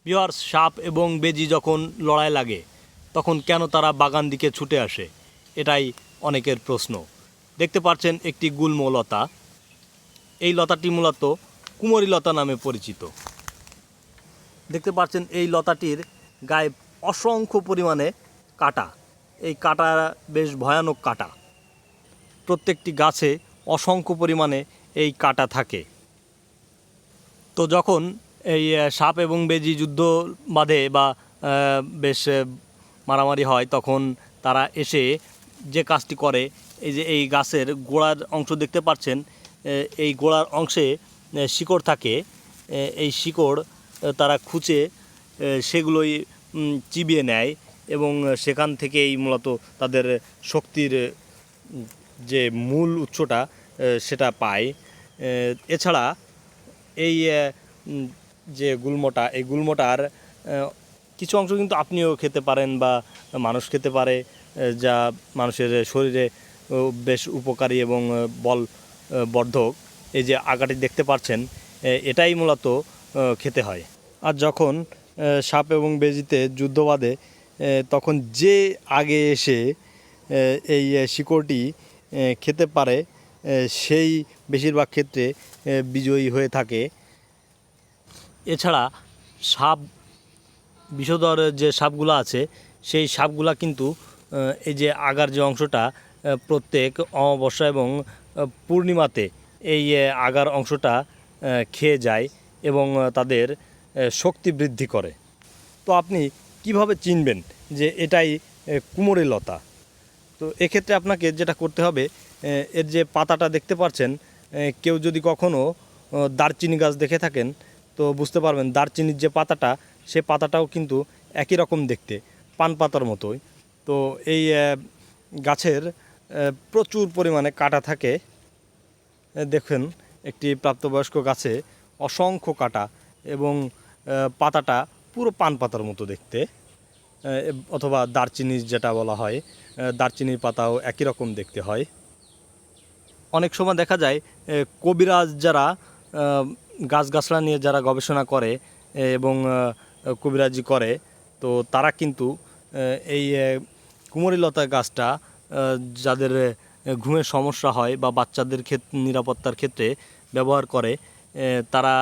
Viewers, সাপ এবং বেজি যখন লড়াই লাগে তখন কেন তারা বাগান দিকে ছুটে আসে, এটাই অনেকের প্রশ্ন। দেখতে পাচ্ছেন একটি গুল্ম লতা। এই লতাটি মূলত কুমরি লতা নামে পরিচিত। দেখতে পাচ্ছেন এই লতাটির গায়ে অসংখ্য পরিমাণে কাঁটা। এই কাঁটা বেশ ভয়ানক কাঁটা। প্রত্যেকটি গাছে অসংখ্য পরিমাণে এই কাঁটা থাকে। তো যখন এই সাপ এবং বেজি যুদ্ধ বাঁধে বা বেশ মারামারি হয়, তখন তারা এসে যে কাজটি করে, এই যে এই গাছের গোড়ার অংশ দেখতে পাচ্ছেন, এই গোড়ার অংশে শিকড় থাকে। এই শিকড় তারা খুঁচে সেগুলোই চিবিয়ে নেয় এবং সেখান থেকেই মূলত তাদের শক্তির যে মূল উৎসটা সেটা পায়। এছাড়া এই যে গুল্মটা, এই গুল্মটার কিছু অংশ কিন্তু আপনিও খেতে পারেন বা মানুষ খেতে পারে, যা মানুষের শরীরে বেশ উপকারী এবং বল বর্ধক। এই যে আগাটি দেখতে পাচ্ছেন, এটাই মূলত খেতে হয়। আর যখন সাপ এবং বেজিতে যুদ্ধ বাঁধে, তখন যে আগে এসে এই শিকড়টি খেতে পারে সেই বেশিরভাগ ক্ষেত্রে বিজয়ী হয়ে থাকে। এছাড়া সাপ, বিষধর যে সাপগুলো আছে, সেই সাপগুলা কিন্তু এই যে আগার যে অংশটা, প্রত্যেক অমাবস্যা এবং পূর্ণিমাতে এই আগার অংশটা খেয়ে যায় এবং তাদের শক্তি বৃদ্ধি করে। তো আপনি কিভাবে চিনবেন যে এটাই কুমোরি লতা? তো এক্ষেত্রে আপনাকে যেটা করতে হবে, এর যে পাতাটা দেখতে পাচ্ছেন, কেউ যদি কখনও দারচিনি গাছ দেখে থাকেন তো বুঝতে পারবেন দারচিনির যে পাতাটা, সে পাতাটাও কিন্তু একই রকম দেখতে, পান পাতার মতোই। তো এই গাছের প্রচুর পরিমাণে কাঁটা থাকে। দেখেন একটি প্রাপ্তবয়স্ক গাছে অসংখ্য কাঁটা এবং পাতাটা পুরো পান পাতার মতো দেখতে, অথবা দারচিনির যেটা বলা হয়, দারচিনির পাতাও একই রকম দেখতে হয়। অনেক সময় দেখা যায় কবিরাজ যারা গাছগাছলা নিয়ে যারা গবেষণা করে এবং কবিরাজি করে, তো তারা কিন্তু এই কুমোরি লতা গাছটা যাদের ঘুমের সমস্যা হয় বা বাচ্চাদের নিরাপত্তার ক্ষেত্রে ব্যবহার করে, তারা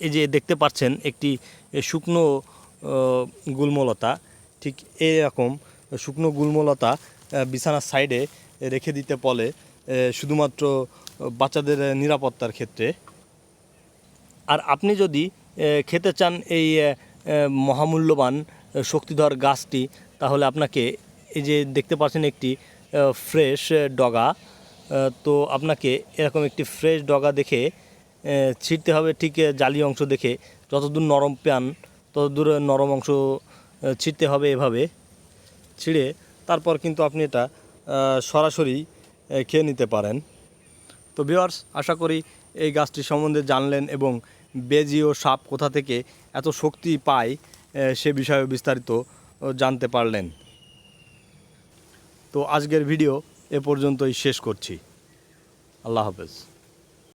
এই যে দেখতে পাচ্ছেন একটি শুকনো গুল্মলতা, ঠিক এরকম শুকনো গুল্মলতা বিছানার সাইডে রেখে দিতে বলে, শুধুমাত্র বাচ্চাদের নিরাপত্তার ক্ষেত্রে। আর আপনি যদি খেতে চান এই মহামূল্যবান শক্তিধর গাছটি, তাহলে আপনাকে এই যে দেখতে পাচ্ছেন একটি ফ্রেশ ডগা, তো আপনাকে এরকম একটি ফ্রেশ ডগা দেখে ছিঁড়তে হবে, ঠিক জালি অংশ দেখে। যতদূর নরম পান ততদূর নরম অংশ ছিঁড়তে হবে। এভাবে ছিঁড়ে তারপর কিন্তু আপনি এটা সরাসরি খেয়ে নিতে পারেন। তো ভিউয়ার্স, আশা করি এই গাছটি সম্বন্ধে জানলেন এবং বেজি ও সাপ কোথা থেকে এত শক্তি পায় সে বিষয়ে বিস্তারিত জানতে পারলেন। তো আজকের ভিডিও এ পর্যন্তই শেষ করছি। আল্লাহ হাফেজ।